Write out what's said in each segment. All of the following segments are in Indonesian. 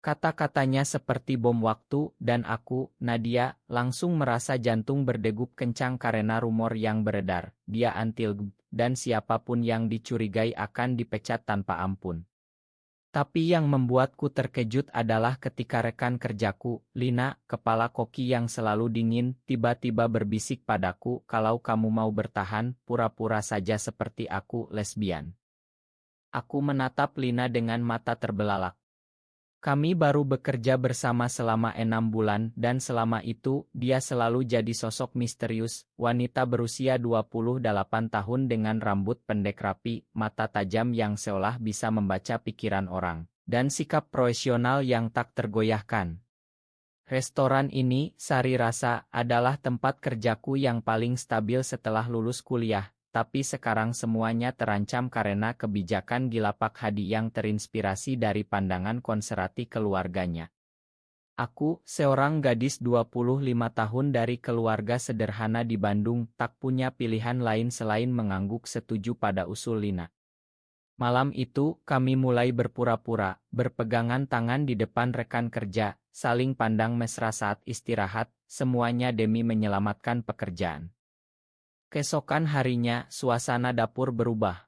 Kata-katanya seperti bom waktu, dan aku, Nadia, langsung merasa jantung berdegup kencang karena rumor yang beredar. Dia anti-LGBTI, dan siapapun yang dicurigai akan dipecat tanpa ampun. Tapi yang membuatku terkejut adalah ketika rekan kerjaku, Lina, kepala koki yang selalu dingin, tiba-tiba berbisik padaku, kalau kamu mau bertahan, pura-pura saja seperti aku, lesbian. Aku menatap Lina dengan mata terbelalak. Kami baru bekerja bersama selama 6 bulan dan selama itu dia selalu jadi sosok misterius, wanita berusia 28 tahun dengan rambut pendek rapi, mata tajam yang seolah bisa membaca pikiran orang, dan sikap profesional yang tak tergoyahkan. Restoran ini, Sari Rasa, adalah tempat kerjaku yang paling stabil setelah lulus kuliah. Tapi sekarang semuanya terancam karena kebijakan gila Pak Hadi yang terinspirasi dari pandangan konservatif keluarganya. Aku, seorang gadis 25 tahun dari keluarga sederhana di Bandung, tak punya pilihan lain selain mengangguk setuju pada usul Lina. Malam itu, kami mulai berpura-pura, berpegangan tangan di depan rekan kerja, saling pandang mesra saat istirahat, semuanya demi menyelamatkan pekerjaan. Keesokan harinya, suasana dapur berubah.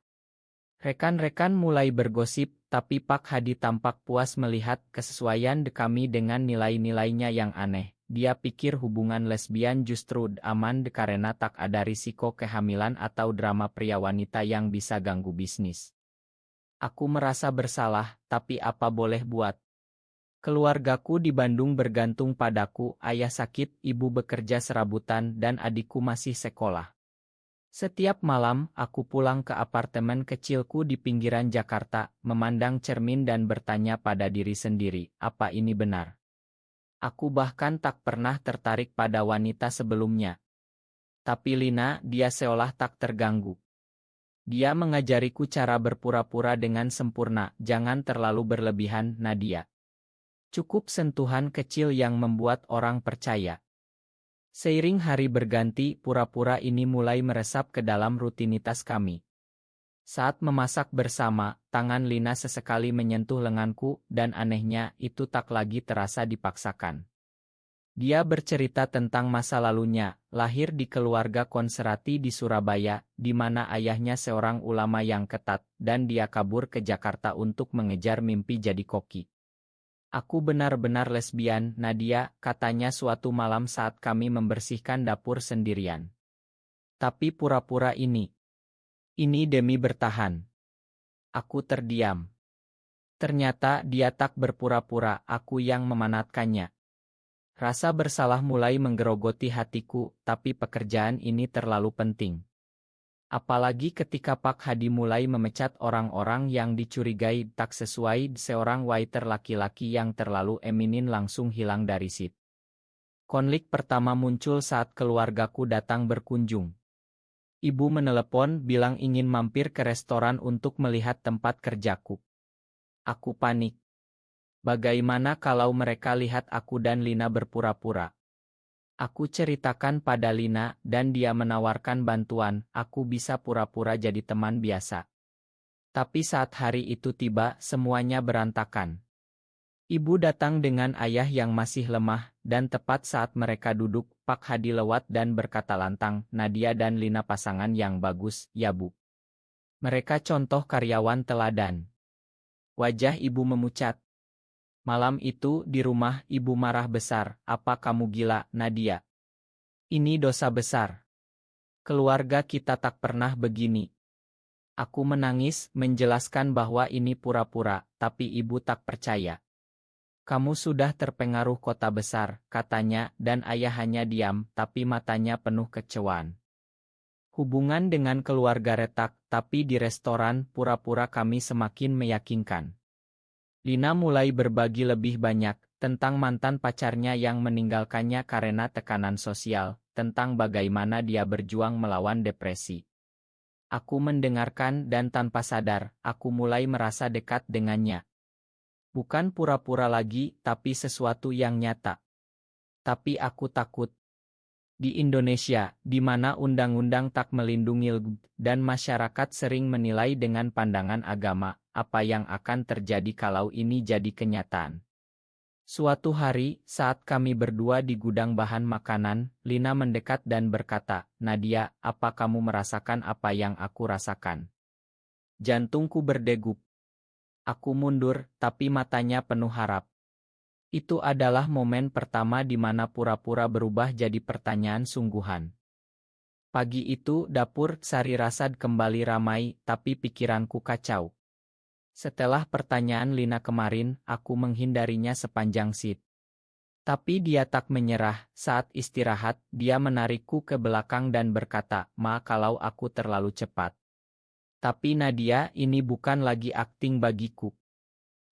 Rekan-rekan mulai bergosip, tapi Pak Hadi tampak puas melihat kesesuaian kami dengan nilai-nilainya yang aneh. Dia pikir hubungan lesbian justru aman karena tak ada risiko kehamilan atau drama pria wanita yang bisa ganggu bisnis. Aku merasa bersalah, tapi apa boleh buat? Keluargaku di Bandung bergantung padaku, ayah sakit, ibu bekerja serabutan, dan adikku masih sekolah. Setiap malam, aku pulang ke apartemen kecilku di pinggiran Jakarta, memandang cermin dan bertanya pada diri sendiri, apa ini benar? Aku bahkan tak pernah tertarik pada wanita sebelumnya. Tapi Lina, dia seolah tak terganggu. Dia mengajariku cara berpura-pura dengan sempurna, jangan terlalu berlebihan, Nadia. Cukup sentuhan kecil yang membuat orang percaya. Seiring hari berganti, pura-pura ini mulai meresap ke dalam rutinitas kami. Saat memasak bersama, tangan Lina sesekali menyentuh lenganku, dan anehnya, itu tak lagi terasa dipaksakan. Dia bercerita tentang masa lalunya, lahir di keluarga konservatif di Surabaya, di mana ayahnya seorang ulama yang ketat, dan dia kabur ke Jakarta untuk mengejar mimpi jadi koki. Aku benar-benar lesbian, Nadia, katanya suatu malam saat kami membersihkan dapur sendirian. Tapi pura-pura ini. Ini demi bertahan. Aku terdiam. Ternyata dia tak berpura-pura, aku yang memanatkannya. Rasa bersalah mulai menggerogoti hatiku, tapi pekerjaan ini terlalu penting. Apalagi ketika Pak Hadi mulai memecat orang-orang yang dicurigai tak sesuai, seorang waiter laki-laki yang terlalu eminin langsung hilang dari sit. Konflik pertama muncul saat keluargaku datang berkunjung. Ibu menelepon bilang ingin mampir ke restoran untuk melihat tempat kerjaku. Aku panik. Bagaimana kalau mereka lihat aku dan Lina berpura-pura? Aku ceritakan pada Lina, dan dia menawarkan bantuan, aku bisa pura-pura jadi teman biasa. Tapi saat hari itu tiba, semuanya berantakan. Ibu datang dengan ayah yang masih lemah, dan tepat saat mereka duduk, Pak Hadi lewat dan berkata lantang, Nadia dan Lina pasangan yang bagus, ya Bu. Mereka contoh karyawan teladan. Wajah ibu memucat. Malam itu, di rumah, ibu marah besar, apa kamu gila, Nadia? Ini dosa besar. Keluarga kita tak pernah begini. Aku menangis, menjelaskan bahwa ini pura-pura, tapi ibu tak percaya. Kamu sudah terpengaruh kota besar, katanya, dan ayah hanya diam, tapi matanya penuh kecewaan. Hubungan dengan keluarga retak, tapi di restoran, pura-pura kami semakin meyakinkan. Lina mulai berbagi lebih banyak, tentang mantan pacarnya yang meninggalkannya karena tekanan sosial, tentang bagaimana dia berjuang melawan depresi. Aku mendengarkan dan tanpa sadar, aku mulai merasa dekat dengannya. Bukan pura-pura lagi, tapi sesuatu yang nyata. Tapi aku takut. Di Indonesia, di mana undang-undang tak melindungi LGBT, dan masyarakat sering menilai dengan pandangan agama, apa yang akan terjadi kalau ini jadi kenyataan. Suatu hari, saat kami berdua di gudang bahan makanan, Lina mendekat dan berkata, "Nadia, apa kamu merasakan apa yang aku rasakan?" Jantungku berdegup. Aku mundur, tapi matanya penuh harap. Itu adalah momen pertama di mana pura-pura berubah jadi pertanyaan sungguhan. Pagi itu, dapur Sari Rasad kembali ramai, tapi pikiranku kacau. Setelah pertanyaan Lina kemarin, aku menghindarinya sepanjang sit. Tapi dia tak menyerah. Saat istirahat, dia menarikku ke belakang dan berkata, "Ma, kalau aku terlalu cepat." Tapi Nadia, ini bukan lagi akting bagiku.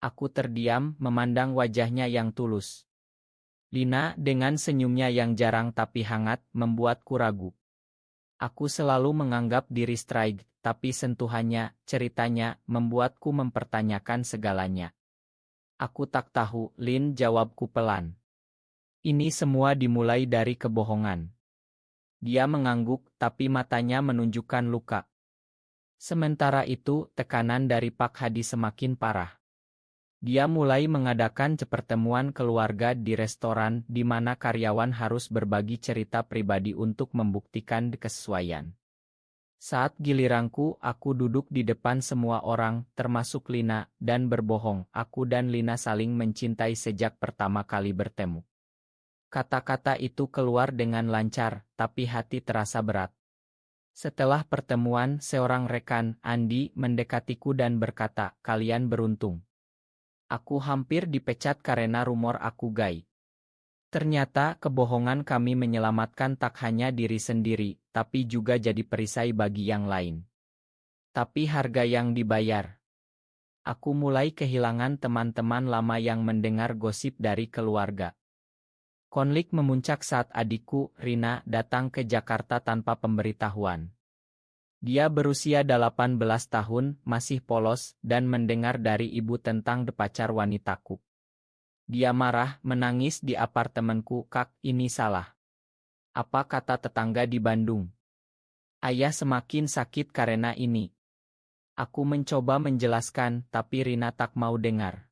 Aku terdiam, memandang wajahnya yang tulus. Lina, dengan senyumnya yang jarang tapi hangat, membuatku ragu. Aku selalu menganggap diri strike, tapi sentuhannya, ceritanya, membuatku mempertanyakan segalanya. "Aku tak tahu," Lin jawabku pelan. "Ini semua dimulai dari kebohongan." Dia mengangguk, tapi matanya menunjukkan luka. Sementara itu, tekanan dari Pak Hadi semakin parah. Dia mulai mengadakan pertemuan keluarga di restoran di mana karyawan harus berbagi cerita pribadi untuk membuktikan kesesuaian. Saat giliranku, aku duduk di depan semua orang, termasuk Lina, dan berbohong. Aku dan Lina saling mencintai sejak pertama kali bertemu. Kata-kata itu keluar dengan lancar, tapi hati terasa berat. Setelah pertemuan, seorang rekan, Andi, mendekatiku dan berkata, "Kalian beruntung." Aku hampir dipecat karena rumor aku gay. Ternyata kebohongan kami menyelamatkan tak hanya diri sendiri, tapi juga jadi perisai bagi yang lain. Tapi harga yang dibayar. Aku mulai kehilangan teman-teman lama yang mendengar gosip dari keluarga. Konflik memuncak saat adikku, Rina, datang ke Jakarta tanpa pemberitahuan. Dia berusia 18 tahun, masih polos, dan mendengar dari ibu tentang pacar wanitaku. Dia marah, menangis di apartemenku. "Kak, ini salah. Apa kata tetangga di Bandung? Ayah semakin sakit karena ini." Aku mencoba menjelaskan, tapi Rina tak mau dengar.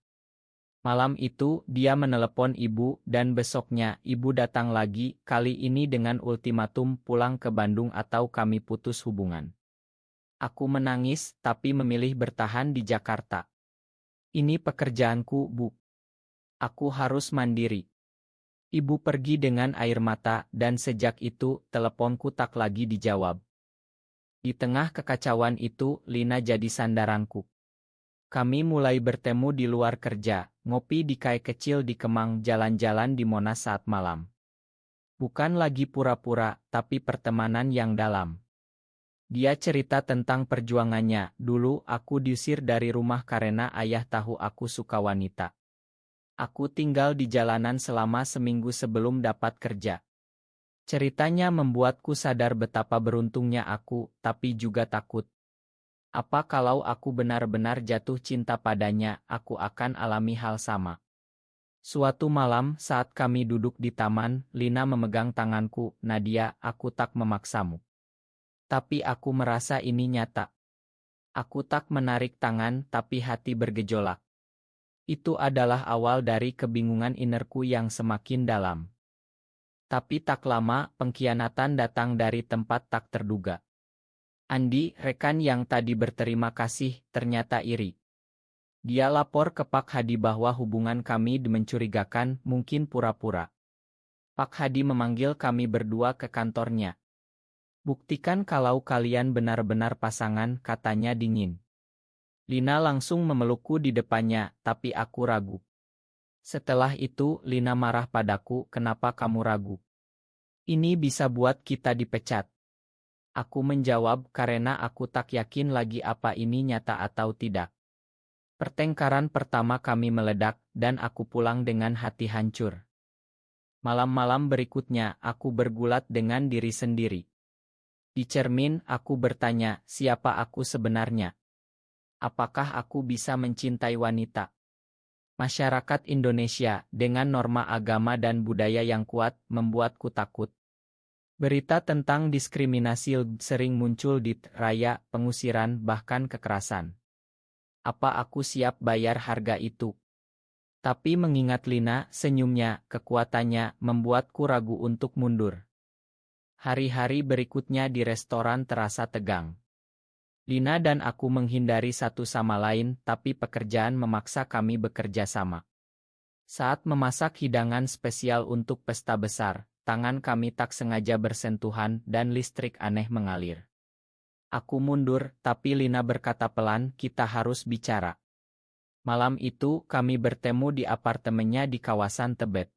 Malam itu, dia menelepon ibu, dan besoknya, ibu datang lagi, kali ini dengan ultimatum pulang ke Bandung atau kami putus hubungan. Aku menangis, tapi memilih bertahan di Jakarta. "Ini pekerjaanku, Bu. Aku harus mandiri." Ibu pergi dengan air mata, dan sejak itu, teleponku tak lagi dijawab. Di tengah kekacauan itu, Lina jadi sandaranku. Kami mulai bertemu di luar kerja, ngopi di kai kecil di Kemang, jalan-jalan di Monas saat malam. Bukan lagi pura-pura, tapi pertemanan yang dalam. Dia cerita tentang perjuangannya. "Dulu aku diusir dari rumah karena ayah tahu aku suka wanita. Aku tinggal di jalanan selama seminggu sebelum dapat kerja." Ceritanya membuatku sadar betapa beruntungnya aku, tapi juga takut. Apa kalau aku benar-benar jatuh cinta padanya, aku akan alami hal sama. Suatu malam, saat kami duduk di taman, Lina memegang tanganku, "Nadia, aku tak memaksamu. Tapi aku merasa ini nyata." Aku tak menarik tangan, tapi hati bergejolak. Itu adalah awal dari kebingungan innerku yang semakin dalam. Tapi tak lama, pengkhianatan datang dari tempat tak terduga. Andi, rekan yang tadi berterima kasih, ternyata iri. Dia lapor ke Pak Hadi bahwa hubungan kami mencurigakan, mungkin pura-pura. Pak Hadi memanggil kami berdua ke kantornya. "Buktikan kalau kalian benar-benar pasangan," katanya dingin. Lina langsung memelukku di depannya, tapi aku ragu. Setelah itu, Lina marah padaku, "Kenapa kamu ragu? Ini bisa buat kita dipecat." Aku menjawab, "Karena aku tak yakin lagi apa ini nyata atau tidak." Pertengkaran pertama kami meledak, dan aku pulang dengan hati hancur. Malam-malam berikutnya, aku bergulat dengan diri sendiri. Di cermin, aku bertanya, siapa aku sebenarnya? Apakah aku bisa mencintai wanita? Masyarakat Indonesia, dengan norma agama dan budaya yang kuat, membuatku takut. Berita tentang diskriminasi sering muncul di raya, pengusiran, bahkan kekerasan. Apa aku siap bayar harga itu? Tapi mengingat Lina, senyumnya, kekuatannya, membuatku ragu untuk mundur. Hari-hari berikutnya di restoran terasa tegang. Lina dan aku menghindari satu sama lain, tapi pekerjaan memaksa kami bekerja sama. Saat memasak hidangan spesial untuk pesta besar, tangan kami tak sengaja bersentuhan dan listrik aneh mengalir. Aku mundur, tapi Lina berkata pelan, "Kita harus bicara." Malam itu, kami bertemu di apartemennya di kawasan Tebet.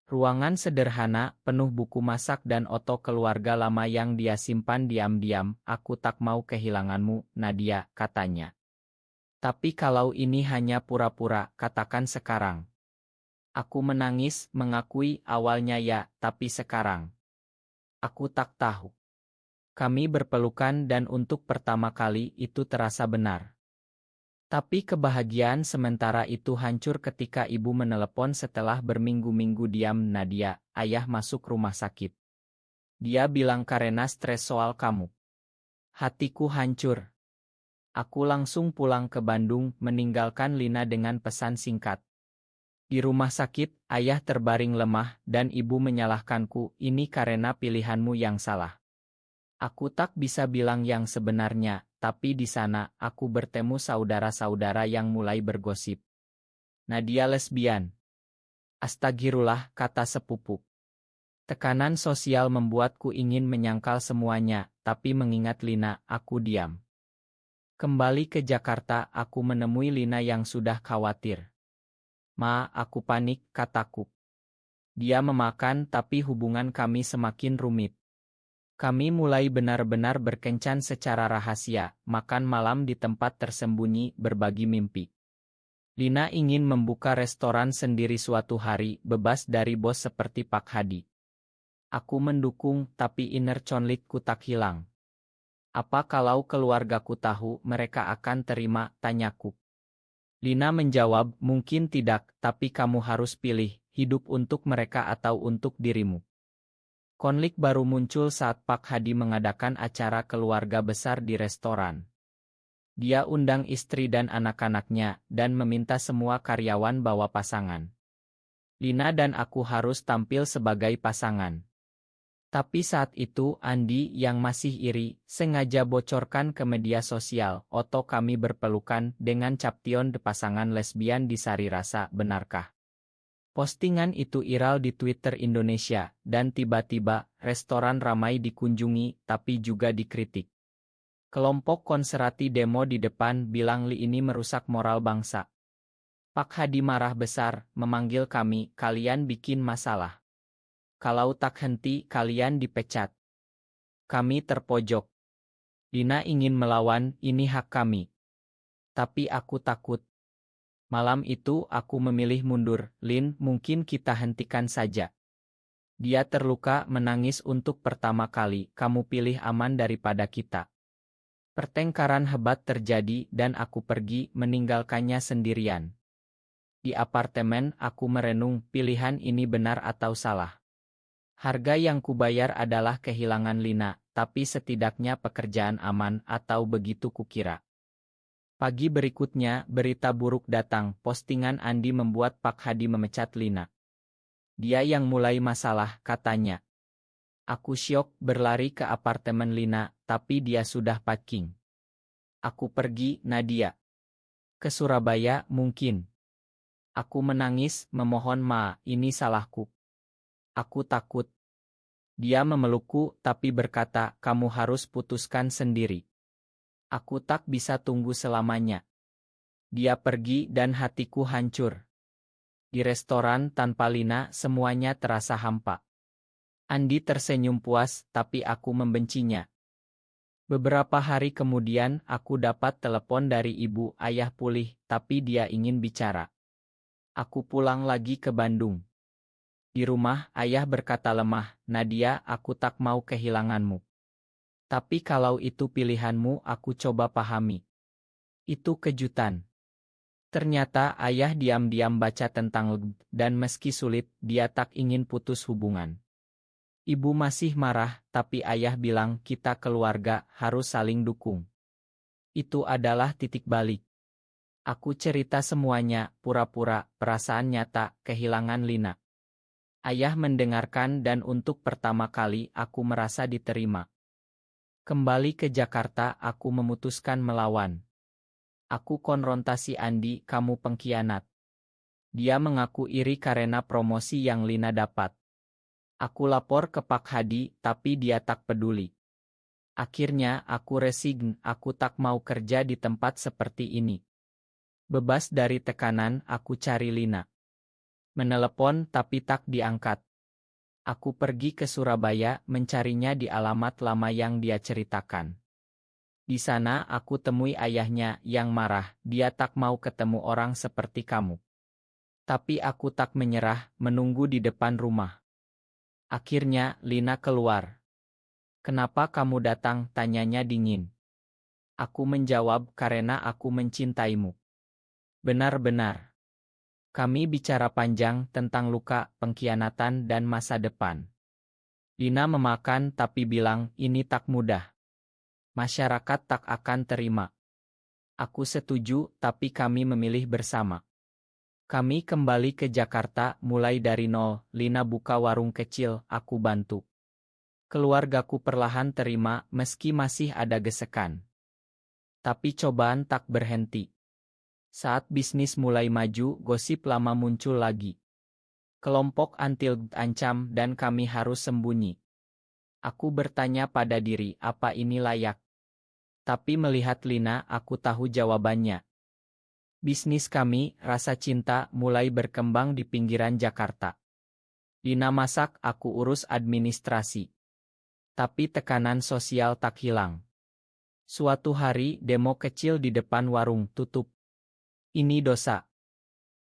Ruangan sederhana, penuh buku masak dan foto keluarga lama yang dia simpan diam-diam. "Aku tak mau kehilanganmu, Nadia," katanya. "Tapi kalau ini hanya pura-pura, katakan sekarang." Aku menangis, mengakui awalnya ya, tapi sekarang aku tak tahu. Kami berpelukan dan untuk pertama kali itu terasa benar. Tapi kebahagiaan sementara itu hancur ketika ibu menelepon setelah berminggu-minggu diam. "Nadia, ayah masuk rumah sakit. Dia bilang karena stres soal kamu." Hatiku hancur. Aku langsung pulang ke Bandung, meninggalkan Lina dengan pesan singkat. Di rumah sakit, ayah terbaring lemah dan ibu menyalahkanku, "Ini karena pilihanmu yang salah." Aku tak bisa bilang yang sebenarnya, tapi di sana aku bertemu saudara-saudara yang mulai bergosip. "Nadia lesbian." "Astagfirullah," kata sepupu. Tekanan sosial membuatku ingin menyangkal semuanya, tapi mengingat Lina, aku diam. Kembali ke Jakarta, aku menemui Lina yang sudah khawatir. "Ma, aku panik," kataku. Dia memakan, tapi hubungan kami semakin rumit. Kami mulai benar-benar berkencan secara rahasia, makan malam di tempat tersembunyi, berbagi mimpi. Lina ingin membuka restoran sendiri suatu hari, bebas dari bos seperti Pak Hadi. Aku mendukung, tapi inner conflict-ku tak hilang. "Apa kalau keluargaku tahu, mereka akan terima?" tanyaku. Lina menjawab, "Mungkin tidak, tapi kamu harus pilih, hidup untuk mereka atau untuk dirimu." Konflik baru muncul saat Pak Hadi mengadakan acara keluarga besar di restoran. Dia undang istri dan anak-anaknya, dan meminta semua karyawan bawa pasangan. Lina dan aku harus tampil sebagai pasangan. Tapi saat itu Andi yang masih iri, sengaja bocorkan ke media sosial, "Foto kami berpelukan dengan Caption de pasangan lesbian di Sari Rasa, benarkah?" Postingan itu viral di Twitter Indonesia, dan tiba-tiba, restoran ramai dikunjungi, tapi juga dikritik. Kelompok konservatif demo di depan, bilang Li ini merusak moral bangsa. Pak Hadi marah besar, memanggil kami, "Kalian bikin masalah. Kalau tak henti, kalian dipecat." Kami terpojok. Lina ingin melawan, "Ini hak kami." Tapi aku takut. Malam itu aku memilih mundur. "Lin, mungkin kita hentikan saja." Dia terluka, menangis untuk pertama kali. "Kamu pilih aman daripada kita." Pertengkaran hebat terjadi dan aku pergi, meninggalkannya sendirian. Di apartemen aku merenung, pilihan ini benar atau salah. Harga yang kubayar adalah kehilangan Lina, tapi setidaknya pekerjaan aman, atau begitu kukira. Pagi berikutnya, berita buruk datang. Postingan Andi membuat Pak Hadi memecat Lina. "Dia yang mulai masalah," katanya. Aku syok, berlari ke apartemen Lina, tapi dia sudah packing. "Aku pergi, Nadia. Ke Surabaya, mungkin." Aku menangis, memohon, "Ma, ini salahku. Aku takut." Dia memelukku, tapi berkata, "Kamu harus putuskan sendiri. Aku tak bisa tunggu selamanya." Dia pergi dan hatiku hancur. Di restoran tanpa Lina, semuanya terasa hampa. Andi tersenyum puas, tapi aku membencinya. Beberapa hari kemudian, aku dapat telepon dari ibu, "Ayah pulih, tapi dia ingin bicara." Aku pulang lagi ke Bandung. Di rumah, ayah berkata lemah, "Nadia, aku tak mau kehilanganmu. Tapi kalau itu pilihanmu, aku coba pahami." Itu kejutan. Ternyata ayah diam-diam baca tentang LGB, dan meski sulit, dia tak ingin putus hubungan. Ibu masih marah, tapi ayah bilang, "Kita keluarga, harus saling dukung." Itu adalah titik balik. Aku cerita semuanya, pura-pura, perasaan nyata, kehilangan Lina. Ayah mendengarkan dan untuk pertama kali aku merasa diterima. Kembali ke Jakarta aku memutuskan melawan. Aku konfrontasi Andi, kamu pengkhianat. Dia mengaku iri karena promosi yang Lina dapat. Aku lapor ke Pak Hadi, tapi dia tak peduli. Akhirnya aku resign, aku tak mau kerja di tempat seperti ini. Bebas dari tekanan, aku cari Lina. Menelepon tapi tak diangkat. Aku pergi ke Surabaya mencarinya di alamat lama yang dia ceritakan. Di sana aku temui ayahnya yang marah, dia tak mau ketemu orang seperti kamu. Tapi aku tak menyerah, menunggu di depan rumah. Akhirnya Lina keluar. Kenapa kamu datang? Tanyanya dingin. Aku menjawab karena aku mencintaimu. Benar-benar. Kami bicara panjang tentang luka, pengkhianatan dan masa depan. Lina memakan tapi bilang ini tak mudah. Masyarakat tak akan terima. Aku setuju tapi kami memilih bersama. Kami kembali ke Jakarta mulai dari nol, Lina buka warung kecil, aku bantu. Keluargaku perlahan terima meski masih ada gesekan. Tapi cobaan tak berhenti. Saat bisnis mulai maju, gosip lama muncul lagi. Kelompok anti ancam dan kami harus sembunyi. Aku bertanya pada diri, apa ini layak? Tapi melihat Lina, aku tahu jawabannya. Bisnis kami, rasa cinta, mulai berkembang di pinggiran Jakarta. Lina masak, aku urus administrasi. Tapi tekanan sosial tak hilang. Suatu hari, demo kecil di depan warung tutup. Ini dosa.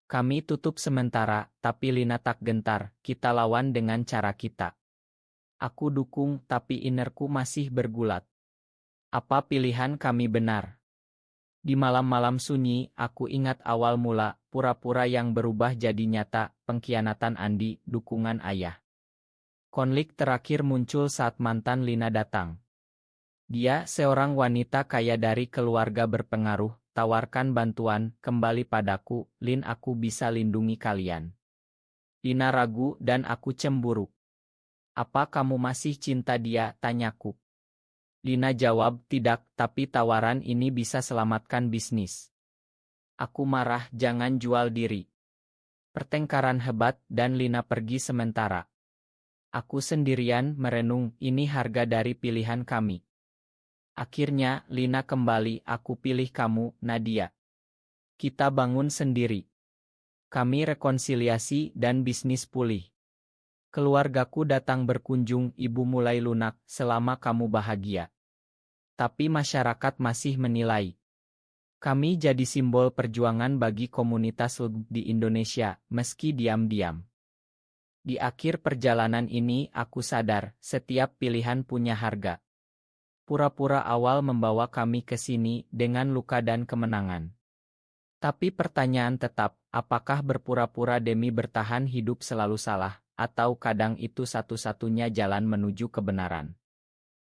Kami tutup sementara, tapi Lina tak gentar, kita lawan dengan cara kita. Aku dukung, tapi innerku masih bergulat. Apa pilihan kami benar? Di malam-malam sunyi, aku ingat awal mula, pura-pura yang berubah jadi nyata, pengkhianatan Andi, dukungan ayah. Konflik terakhir muncul saat mantan Lina datang. Dia seorang wanita kaya dari keluarga berpengaruh, tawarkan bantuan, kembali padaku, Lin aku bisa lindungi kalian. Lina ragu dan aku cemburu. Apa kamu masih cinta dia, tanyaku. Lina jawab, tidak, tapi tawaran ini bisa selamatkan bisnis. Aku marah, jangan jual diri. Pertengkaran hebat dan Lina pergi sementara. Aku sendirian merenung, ini harga dari pilihan kami. Akhirnya, Lina kembali, aku pilih kamu, Nadia. Kita bangun sendiri. Kami rekonsiliasi dan bisnis pulih. Keluargaku datang berkunjung, ibu mulai lunak, selama kamu bahagia. Tapi masyarakat masih menilai. Kami jadi simbol perjuangan bagi komunitas LGBT di Indonesia, meski diam-diam. Di akhir perjalanan ini aku sadar, setiap pilihan punya harga. Pura-pura awal membawa kami ke sini dengan luka dan kemenangan. Tapi pertanyaan tetap, apakah berpura-pura demi bertahan hidup selalu salah, atau kadang itu satu-satunya jalan menuju kebenaran?